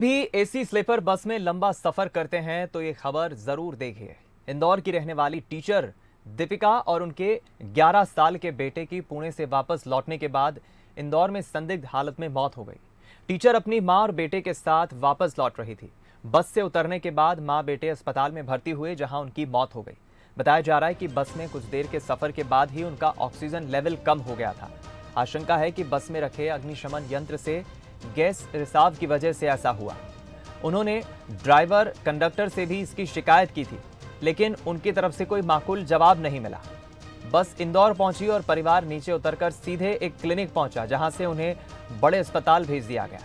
भी AC sleeper bus में लंबा सफर करते हैं तो ये खबर जरूर देखिए। इंदौर की रहने वाली टीचर दीपिका और उनके 11 साल के बेटे की पुणे से वापस लौटने के बाद इंदौर में संदिग्ध हालत में मौत हो गई। टीचर अपनी मां और बेटे के साथ वापस लौट रही थी। बस से उतरने के बाद मां बेटे अस्पताल में भर्ती हुए, जहां उनकी मौत हो गई। बताया जा रहा है कि बस में कुछ देर के सफर के बाद ही उनका ऑक्सीजन लेवल कम हो गया था। आशंका है कि बस में रखे अग्निशमन यंत्र से गैस रिसाव की वजह से ऐसा हुआ। उन्होंने ड्राइवर कंडक्टर से भी इसकी शिकायत की थी, लेकिन उनकी तरफ से कोई माकूल जवाब नहीं मिला। बस इंदौर पहुंची और परिवार नीचे उतरकर सीधे एक क्लिनिक पहुंचा, जहां से उन्हें बड़े अस्पताल भेज दिया गया।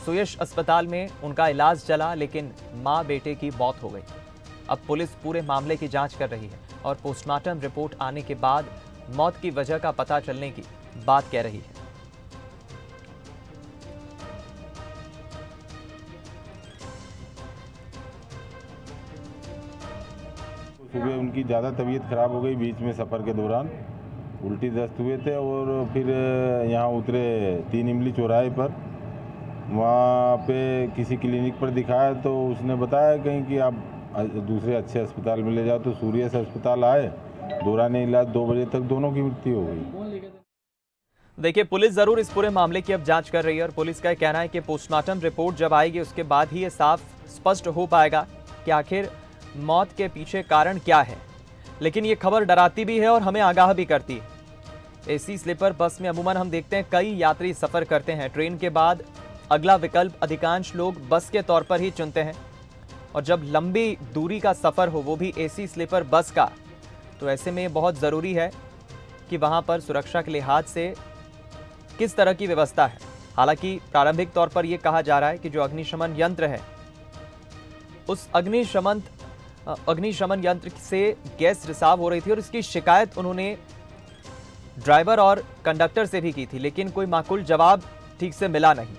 सुयश अस्पताल में उनका इलाज चला, लेकिन मां बेटे की मौत हो गई। अब पुलिस पूरे मामले की जांच कर रही है और पोस्टमार्टम रिपोर्ट आने के बाद मौत की वजह का पता चलने की बात कह रही है। सुबह उनकी ज़्यादा तबीयत ख़राब हो गई, बीच में सफ़र के दौरान उल्टी दस्त हुए थे और फिर यहाँ उतरे 3 इमली चौराहे पर। वहाँ पे किसी क्लिनिक पर दिखाया तो उसने बताया कहीं कि आप दूसरे अच्छे अस्पताल में ले जाओ, तो सूर्यस अस्पताल आए। दौरान इलाज 2 बजे तक दोनों की मृत्यु हो गई। देखिए, पुलिस जरूर इस पूरे मामले की अब जांच कर रही है और पुलिस का कहना है कि पोस्टमार्टम रिपोर्ट जब आएगी उसके बाद ही ये साफ स्पष्ट हो पाएगा कि आखिर मौत के पीछे कारण क्या है। लेकिन ये खबर डराती भी है और हमें आगाह भी करती है। एसी स्लीपर बस में अमूमन हम देखते हैं कई यात्री सफर करते हैं। ट्रेन के बाद अगला विकल्प अधिकांश लोग बस के तौर पर ही चुनते हैं, और जब लंबी दूरी का सफर हो, वो भी एसी स्लीपर बस का, तो ऐसे में बहुत जरूरी है कि वहां पर सुरक्षा के लिहाज से किस तरह की व्यवस्था है। हालांकि प्रारंभिक तौर पर यह कहा जा रहा है कि जो अग्निशमन यंत्र है, उस अग्निशमन यंत्र से गैस रिसाव हो रही थी और इसकी शिकायत उन्होंने ड्राइवर और कंडक्टर से भी की थी, लेकिन कोई माकूल जवाब ठीक से मिला नहीं।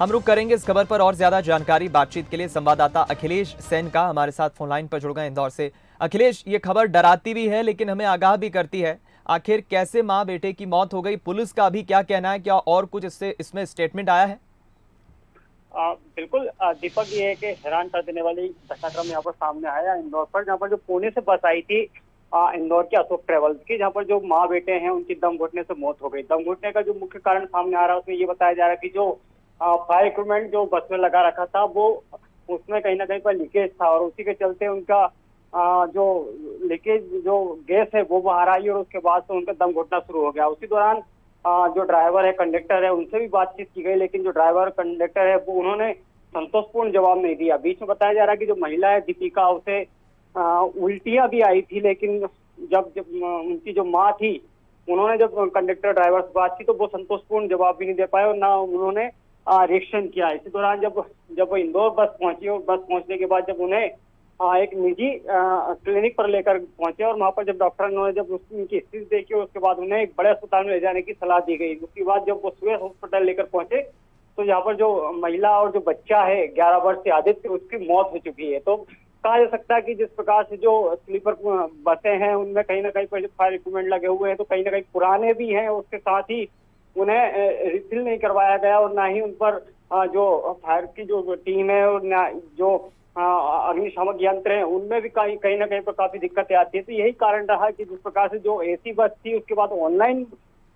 हम रुक करेंगे इस खबर पर और ज्यादा जानकारी बातचीत के लिए संवाददाता अखिलेश सेन का हमारे साथ फोनलाइन पर जुड़ गए इंदौर से। अखिलेश, ये खबर डराती भी है लेकिन हमें आगाह भी करती है। आखिर कैसे मां बेटे की मौत हो गई, पुलिस का अभी क्या कहना है, क्या और कुछ इसमें स्टेटमेंट आया है? बिल्कुल दीपक, ये एक हैरान कर देने वाली घटनाक्रम यहाँ पर सामने आया इंदौर पर, जहाँ पर जो पुणे से बस आई थी इंदौर की अशोक ट्रेवल्स की, जहाँ पर जो माँ बेटे हैं उनकी दम घुटने से मौत हो गई। दम घुटने का जो मुख्य कारण सामने आ रहा है उसमें ये बताया जा रहा है कि जो फायर इक्विपमेंट जो बस में लगा रखा था वो उसमें कहीं ना कहीं पर लीकेज था, और उसी के चलते उनका जो लीकेज जो गैस है वो बाहर आई और उसके बाद से उनका दम घुटना शुरू हो गया। उसी दौरान जो ड्राइवर है, कंडक्टर है, उनसे भी बातचीत की गई, लेकिन जो ड्राइवर कंडक्टर है वो उन्होंने संतोषपूर्ण जवाब नहीं दिया। बीच में बताया जा रहा है कि जो महिला है दीपिका, उसे उल्टियां भी आई थी, लेकिन जब उनकी जो माँ थी, उन्होंने जब कंडक्टर ड्राइवर से बात की तो वो संतोषपूर्ण जवाब भी नहीं दे पाए और ना उन्होंने रिएक्शन किया। इसी दौरान जब इंदौर बस पहुंची और बस पहुंचने के बाद जब उन्हें एक निजी क्लिनिक पर लेकर पहुंचे और वहां पर जब डॉक्टर ने जब उनकी स्थिति देखी, उसके बाद उन्हें एक बड़े अस्पताल में ले जाने की सलाह दी गई। उसके बाद जब वो सुयश हॉस्पिटल लेकर पहुंचे तो यहाँ पर जो महिला और जो बच्चा है 11 वर्ष से आदित्य, उसकी मौत हो चुकी है। तो कहा जा सकता है कि जिस प्रकार से जो स्लीपर बसें हैं उनमें कहीं ना कहीं पर फायर इक्विपमेंट लगे हुए हैं, तो कहीं ना कहीं पुराने भी हैं, उसके साथ ही उन्हें रिफिल नहीं करवाया गया और ना ही उन पर जो फायर की जो टीम है और ना जो अग्निशामक यंत्र हैं उनमें भी कहीं ना कहीं पर काफी दिक्कतें आती है। तो यही कारण रहा कि जिस प्रकार से जो एसी बस थी उसके बाद ऑनलाइन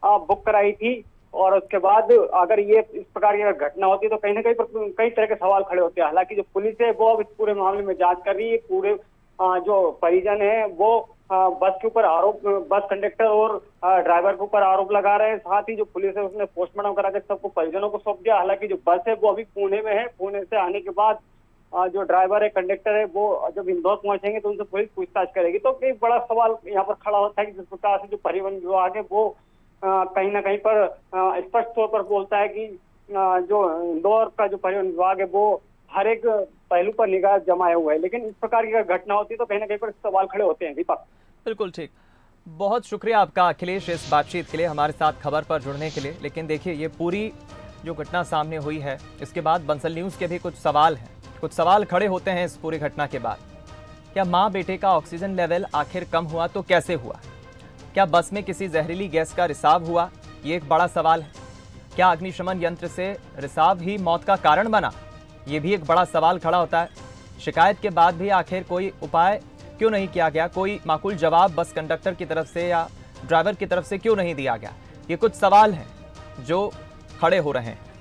बुक कराई थी, और उसके बाद अगर ये इस प्रकार की घटना होती है तो कहीं ना कहीं पर कई तरह के सवाल खड़े होते हैं। हालांकि जो पुलिस है वो अब इस पूरे मामले में जांच कर रही है। पूरे जो परिजन है वो बस के ऊपर आरोप, बस कंडक्टर और ड्राइवर के ऊपर आरोप लगा रहे हैं। साथ ही जो पुलिस है उसने पोस्टमार्टम करा के सबको परिजनों को सौंप दिया। हालांकि जो बस है वो अभी पुणे में है। पुणे से आने के बाद जो ड्राइवर है, कंडक्टर है, वो जब इंदौर पहुंचेंगे तो उनसे पुलिस पूछताछ करेगी। तो एक बड़ा सवाल यहाँ पर खड़ा होता है कि जिस प्रकार से जो परिवहन विभाग है वो कहीं ना कहीं पर स्पष्ट तौर पर बोलता है कि जो इंदौर का जो परिवहन विभाग है वो हर एक पहलू पर निगाह जमाए हुए है, लेकिन इस प्रकार की घटना होती है तो कहीं ना कहीं पर सवाल खड़े होते हैं। दीपक, बिल्कुल ठीक। बहुत शुक्रिया आपका अखिलेश इस बातचीत के लिए, हमारे साथ खबर पर जुड़ने के लिए। लेकिन देखिए, ये पूरी जो घटना सामने हुई है, इसके बाद बंसल न्यूज़ के भी कुछ सवाल हैं, कुछ सवाल खड़े होते हैं इस पूरी घटना के बाद। क्या माँ बेटे का ऑक्सीजन लेवल आखिर कम हुआ तो कैसे हुआ? क्या बस में किसी जहरीली गैस का रिसाव हुआ? ये एक बड़ा सवाल है। क्या अग्निशमन यंत्र से रिसाव ही मौत का कारण बना? ये भी एक बड़ा सवाल खड़ा होता है। शिकायत के बाद भी आखिर कोई उपाय क्यों नहीं किया गया, कोई माकूल जवाब बस कंडक्टर की तरफ से या ड्राइवर की तरफ से क्यों नहीं दिया गया? ये कुछ सवाल हैं जो खड़े हो रहे हैं।